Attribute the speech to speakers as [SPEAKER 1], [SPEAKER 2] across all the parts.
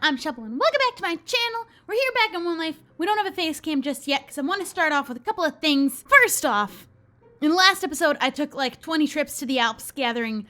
[SPEAKER 1] I'm Shubble and welcome back to my channel. We're here back in One Life. We don't have a face cam just yet because I want to start off with a couple of things. First off, in the last episode, I took like 20 trips to the Alps gathering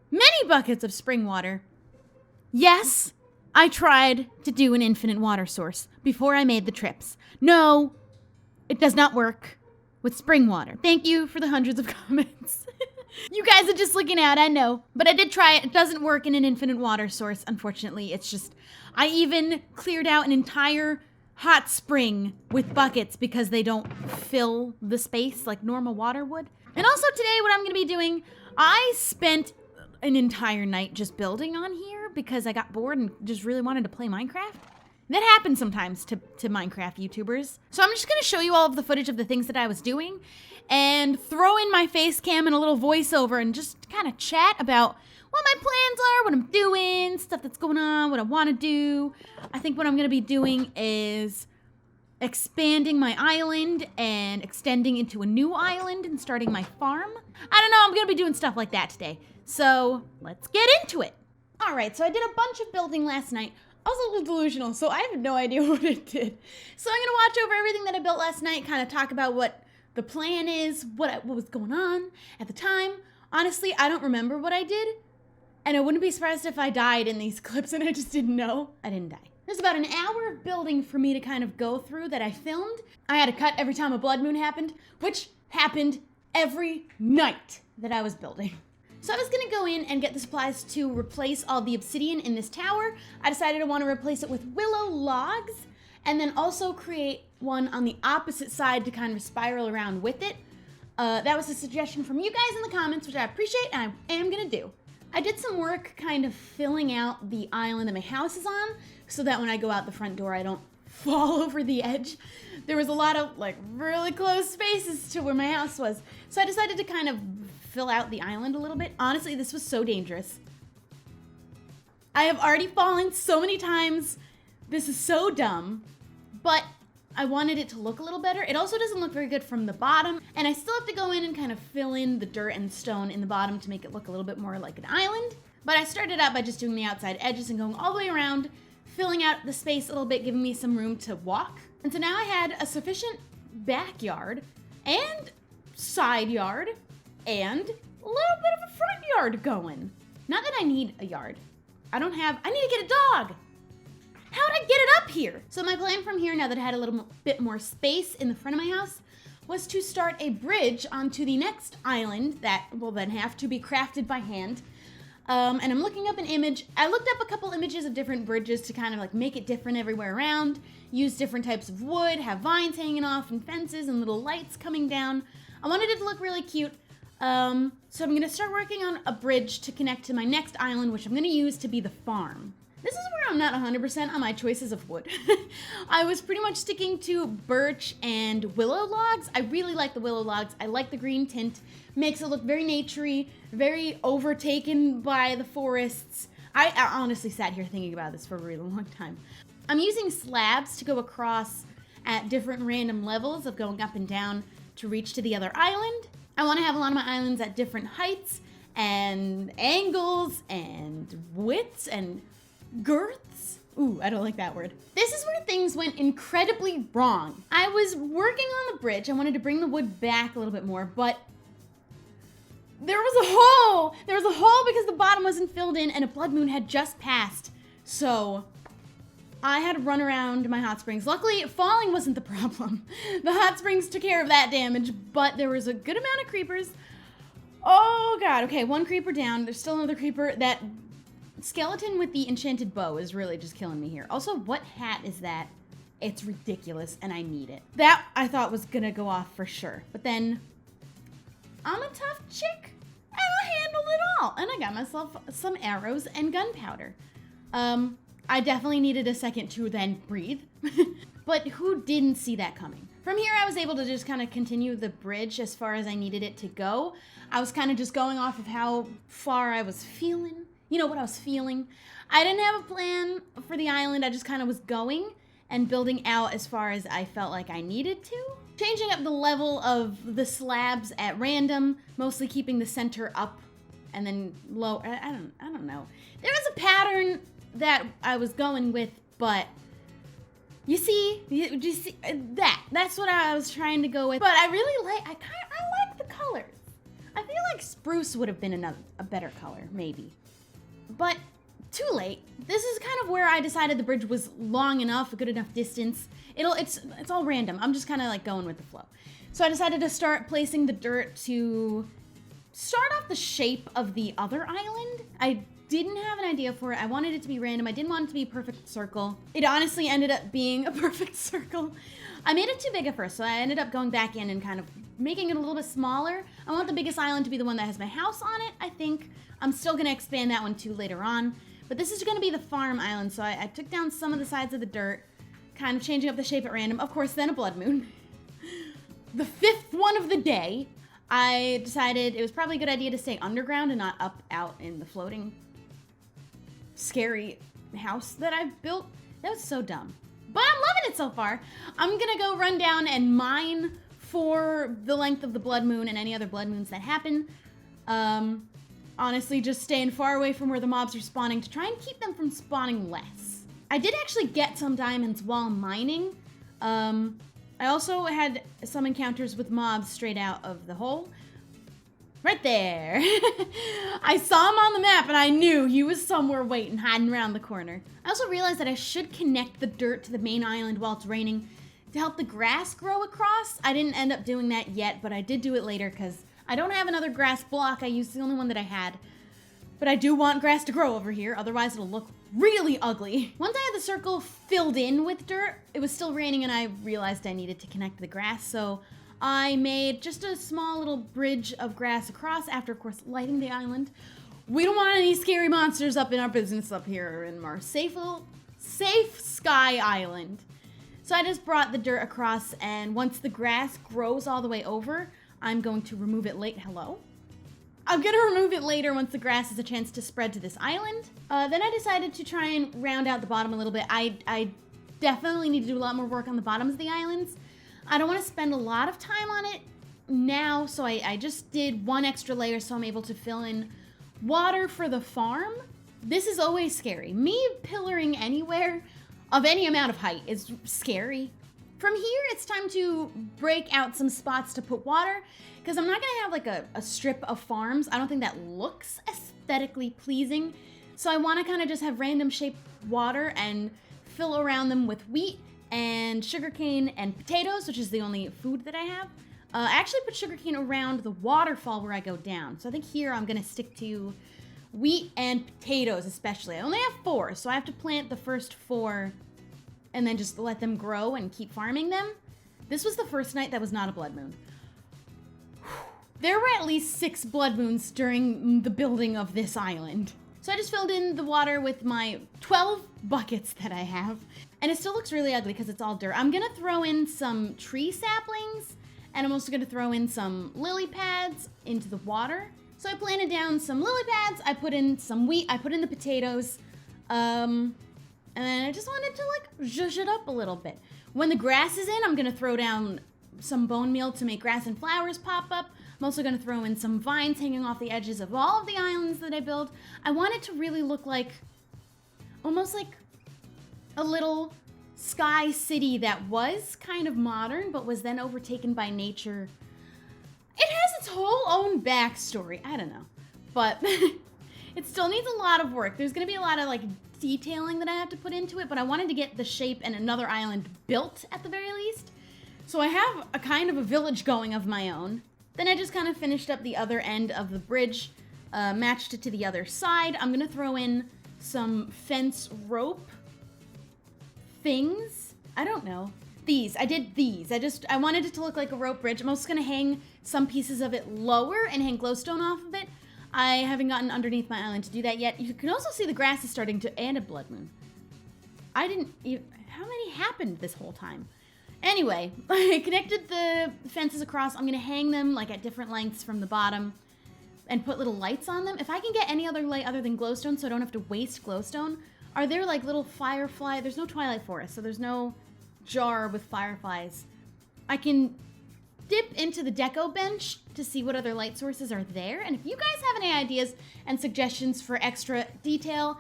[SPEAKER 1] many buckets of spring water. Yes, I tried to do an infinite water source before I made the trips. No, it does not work with spring water. Thank you for the hundreds of comments. You guys are just looking out, I know. But I did try it. It doesn't work in an infinite water source, unfortunately. It's just, I even cleared out an entire hot spring with buckets because they don't fill the space like normal water would. And also today, what I'm going to be doing, I spent an entire night just building on here because I got bored and just really wanted to play Minecraft. That happens sometimes to Minecraft YouTubers. So I'm just going to show you all of the footage of the things that I was doing and throw in my face cam and a little voiceover and just kind of chat about what my plans are, what I'm doing, stuff that's going on, what I want to do. I think what I'm going to be doing is expanding my island and extending into a new island and starting my farm. I don't know, I'm going to be doing stuff like that today. So let's get into it. All right, so I did a bunch of building last night. I was a little delusional, so I have no idea what it did. So I'm going to watch over everything that I built last night, kind of talk about what the plan is, what was going on at the time. Honestly, I don't remember what I did, and I wouldn't be surprised if I died in these clips and I just didn't know. I didn't die. There's about an hour of building for me to kind of go through that I filmed. I had to cut every time a blood moon happened, which happened every night that I was building. So I was gonna go in and get the supplies to replace all the obsidian in this tower. I decided I want to replace it with willow logs and then also create one on the opposite side to kind of spiral around with it. That was a suggestion from you guys in the comments, which I appreciate and I am gonna do. I did some work kind of filling out the island that my house is on so that when I go out the front door, I don't fall over the edge. There was a lot of like really close spaces to where my house was. So I decided to kind of fill out the island a little bit. Honestly, this was so dangerous. I have already fallen so many times. This is so dumb, but I wanted it to look a little better. It also doesn't look very good from the bottom, and I still have to go in and kind of fill in the dirt and stone in the bottom to make it look a little bit more like an island. But I started out by just doing the outside edges and going all the way around, filling out the space a little bit, giving me some room to walk. And so now I had a sufficient backyard and side yard and a little bit of a front yard going. Not that I need a yard. I need to get a dog. How'd I get it up here? So my plan from here, now that I had a little bit more space in the front of my house, was to start a bridge onto the next island that will then have to be crafted by hand. And I'm looking up an image. I looked up a couple images of different bridges to kind of like make it different everywhere around, use different types of wood, have vines hanging off and fences and little lights coming down. I wanted it to look really cute. So I'm gonna start working on a bridge to connect to my next island, which I'm gonna use to be the farm. This is where I'm not 100% on my choices of wood. I was pretty much sticking to birch and willow logs. I really like the willow logs. I like the green tint. Makes it look very naturey, very overtaken by the forests. I honestly sat here thinking about this for a really long time. I'm using slabs to go across at different random levels of going up and down to reach to the other island. I want to have a lot of my islands at different heights and angles and widths and girths. Ooh, I don't like that word. This is where things went incredibly wrong. I was working on the bridge. I wanted to bring the wood back a little bit more, but there was a hole. There was a hole because the bottom wasn't filled in and a blood moon had just passed. So I had to run around my hot springs. Luckily, falling wasn't the problem. The hot springs took care of that damage, but there was a good amount of creepers. Oh God, okay, one creeper down. There's still another creeper. That skeleton with the enchanted bow is really just killing me here. Also, what hat is that? It's ridiculous and I need it. That I thought was gonna go off for sure. But then, I'm a tough chick and I'll handle it all. And I got myself some arrows and gunpowder. I definitely needed a second to then breathe. But who didn't see that coming? From here, I was able to just kind of continue the bridge as far as I needed it to go. I was kind of just going off of how far I was feeling. You know what I was feeling. I didn't have a plan for the island. I just kind of was going and building out as far as I felt like I needed to. Changing up the level of the slabs at random, mostly keeping the center up and then low. I don't know. There was a pattern that I was going with, but you see, that's what I was trying to go with. But I really like, I like the colors. I feel like spruce would have been a better color, maybe. But too late. This is kind of where I decided the bridge was long enough, a good enough distance. It's all random. I'm just kind of like going with the flow. So I decided to start placing the dirt to start off the shape of the other island. I didn't have an idea for it. I wanted it to be random. I didn't want it to be a perfect circle. It honestly ended up being a perfect circle. I made it too big at first, so I ended up going back in and kind of making it a little bit smaller. I want the biggest island to be the one that has my house on it, I think. I'm still gonna expand that one too later on. But this is gonna be the farm island, so I took down some of the sides of the dirt, kind of changing up the shape at random. Of course, then a blood moon. The 5th one of the day, I decided it was probably a good idea to stay underground and not up out in the floating scary house that I've built. That was so dumb. But I'm loving it so far. I'm gonna go run down and mine for the length of the blood moon and any other blood moons that happen. Honestly, just staying far away from where the mobs are spawning to try and keep them from spawning less. I did actually get some diamonds while mining. I also had some encounters with mobs straight out of the hole. Right there. I saw him on the map and I knew he was somewhere waiting, hiding around the corner. I also realized that I should connect the dirt to the main island while it's raining to help the grass grow across. I didn't end up doing that yet, but I did do it later because I don't have another grass block. I used the only one that I had. But I do want grass to grow over here, otherwise it'll look really ugly. Once I had the circle filled in with dirt, it was still raining and I realized I needed to connect the grass, so I made just a small little bridge of grass across after, of course, lighting the island. We don't want any scary monsters up in our business up here in our safe sky island. So I just brought the dirt across, and once the grass grows all the way over, I'm going to remove it Hello? I'm gonna remove it later once the grass has a chance to spread to this island. Then I decided to try and round out the bottom a little bit. I definitely need to do a lot more work on the bottoms of the islands. I don't want to spend a lot of time on it now, so I just did one extra layer so I'm able to fill in water for the farm. This is always scary. Me pillaring anywhere of any amount of height is scary. From here, it's time to break out some spots to put water, because I'm not going to have like a strip of farms. I don't think that looks aesthetically pleasing. So I want to kind of just have random shaped water and fill around them with wheat and sugarcane and potatoes, which is the only food that I have. I actually put sugarcane around the waterfall where I go down. So I think here I'm gonna stick to wheat and potatoes especially. I only have 4, so I have to plant the first 4 and then just let them grow and keep farming them. This was the first night that was not a blood moon. There were at least 6 blood moons during the building of this island. So I just filled in the water with my 12 buckets that I have. And it still looks really ugly because it's all dirt. I'm gonna throw in some tree saplings, and I'm also gonna throw in some lily pads into the water. So I planted down some lily pads, I put in some wheat, I put in the potatoes, and then I just wanted to like zhuzh it up a little bit. When the grass is in, I'm gonna throw down some bone meal to make grass and flowers pop up. I'm also gonna throw in some vines hanging off the edges of all of the islands that I build. I want it to really look like, almost like a little sky city that was kind of modern, but was then overtaken by nature. It has its whole own backstory. I don't know, but it still needs a lot of work. There's gonna be a lot of like detailing that I have to put into it, but I wanted to get the shape and another island built at the very least. So I have a kind of a village going of my own. Then I just kind of finished up the other end of the bridge, matched it to the other side. I'm gonna throw in some fence rope things. I don't know. I did these. I wanted it to look like a rope bridge. I'm also gonna hang some pieces of it lower and hang glowstone off of it. I haven't gotten underneath my island to do that yet. You can also see the grass is starting to, and a blood moon. How many happened this whole time? Anyway, I connected the fences across. I'm gonna hang them like at different lengths from the bottom and put little lights on them. If I can get any other light other than glowstone so I don't have to waste glowstone. Are there like little firefly? There's no twilight forest, so there's no jar with fireflies. I can dip into the deco bench to see what other light sources are there. And if you guys have any ideas and suggestions for extra detail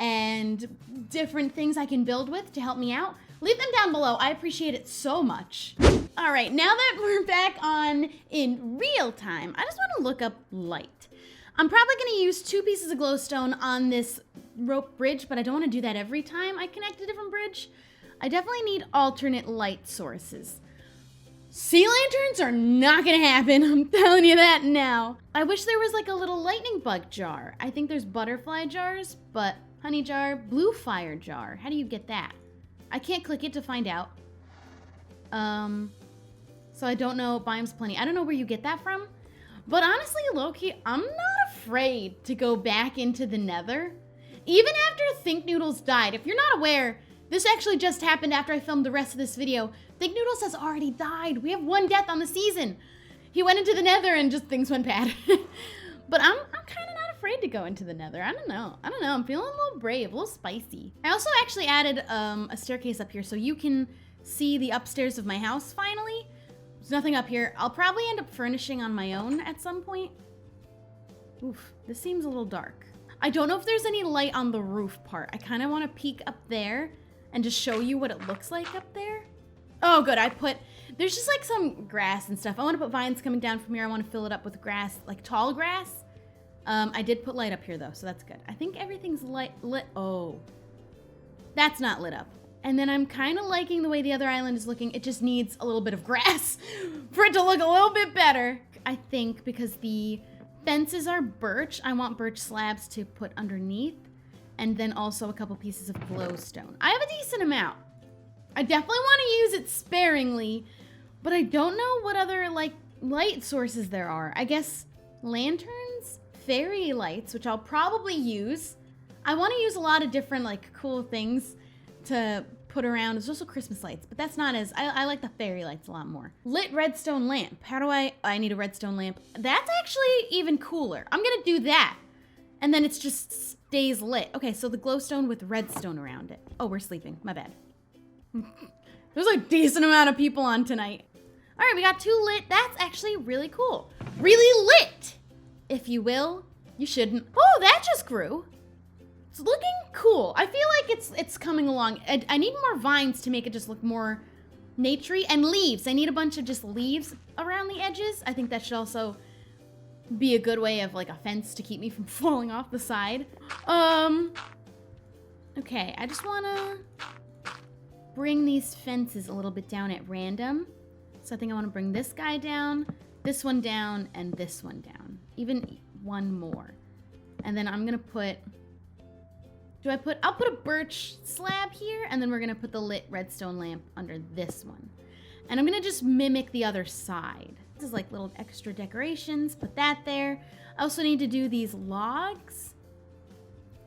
[SPEAKER 1] and different things I can build with to help me out, leave them down below. I appreciate it so much. All right, now that we're back on in real time, I just want to look up light. I'm probably going to use 2 pieces of glowstone on this rope bridge, but I don't want to do that every time I connect a different bridge. I definitely need alternate light sources. Sea lanterns are not gonna happen, I'm telling you that now. I wish there was like a little lightning bug jar. I think there's butterfly jars, but honey jar, blue fire jar. How do you get that? I can't click it to find out. So I don't know, biomes plenty. I don't know where you get that from, but honestly, low-key, I'm not afraid to go back into the nether. Even after Think Noodles died, if you're not aware, this actually just happened after I filmed the rest of this video. Think Noodles has already died. We have 1 death on the season. He went into the nether and just things went bad. But I'm kind of not afraid to go into the nether. I don't know. I'm feeling a little brave, a little spicy. I also actually added a staircase up here so you can see the upstairs of my house finally. There's nothing up here. I'll probably end up furnishing on my own at some point. Oof, this seems a little dark. I don't know if there's any light on the roof part. I kind of want to peek up there and just show you what it looks like up there. Oh, good. There's just like some grass and stuff. I want to put vines coming down from here. I want to fill it up with grass, like tall grass. I did put light up here though, so that's good. I think everything's lit. Oh, that's not lit up. And then I'm kind of liking the way the other island is looking. It just needs a little bit of grass for it to look a little bit better. I think because the fences are birch, I want birch slabs to put underneath. And then also a couple pieces of glowstone. I have a decent amount. I definitely want to use it sparingly, but I don't know what other like light sources there are. I guess lanterns, fairy lights, which I'll probably use. I want to use a lot of different like cool things to put around. There's also Christmas lights, but that's not as, I like the fairy lights a lot more. Lit redstone lamp. How do I need a redstone lamp. That's actually even cooler. I'm gonna do that. And then it's just stays lit. Okay, so the glowstone with redstone around it. Oh, we're sleeping, my bad. There's a decent amount of people on tonight. All right, we got 2 lit. That's actually really cool. Really lit, if you will. You shouldn't. Oh, that just grew. It's looking cool. I feel like it's coming along. I need more vines to make it just look more naturey, and leaves. I need a bunch of just leaves around the edges. I think that should also be a good way of like a fence to keep me from falling off the side. Okay, I just wanna bring these fences a little bit down at random. So I think I wanna bring this guy down, this one down, and this one down. Even one more. And then I'm gonna put, I'll put a birch slab here, and then we're gonna put the lit redstone lamp under this one. And I'm gonna just mimic the other side. This is like little extra decorations, put that there. I also need to do these logs.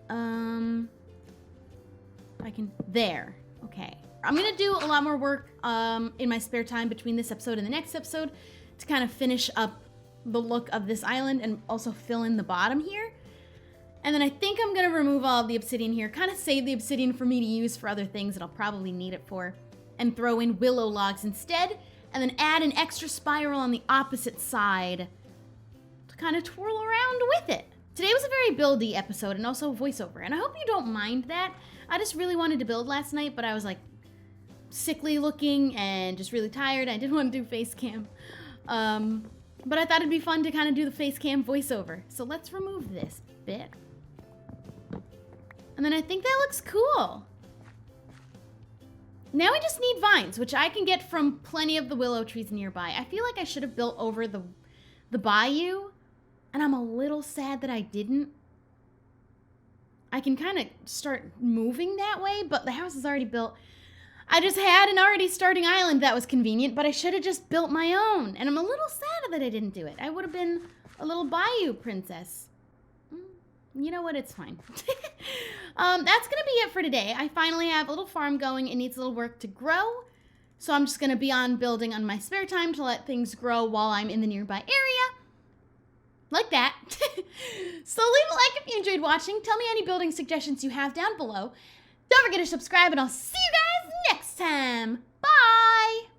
[SPEAKER 1] If I can, there, okay. I'm gonna do a lot more work in my spare time between this episode and the next episode to kind of finish up the look of this island and also fill in the bottom here. And then I think I'm gonna remove all of the obsidian here, kind of save the obsidian for me to use for other things that I'll probably need it for, and throw in willow logs instead, and then add an extra spiral on the opposite side to kind of twirl around with it. Today was a very buildy episode and also voiceover, and I hope you don't mind that. I just really wanted to build last night, but I was like sickly looking and just really tired. I didn't want to do face cam. But I thought it'd be fun to kind of do the face cam voiceover. So let's remove this bit. And then I think that looks cool. Now we just need vines, which I can get from plenty of the willow trees nearby. I feel like I should have built over the bayou, and I'm a little sad that I didn't. I can kind of start moving that way, but the house is already built. I just had an already starting island that was convenient, but I should have just built my own. And I'm a little sad that I didn't do it. I would have been a little bayou princess. You know what? It's fine. That's going to be it for today. I finally have a little farm going. It needs a little work to grow. So I'm just going to be on building on my spare time to let things grow while I'm in the nearby area. Like that. So leave a like if you enjoyed watching. Tell me any building suggestions you have down below. Don't forget to subscribe, and I'll see you guys next time. Bye!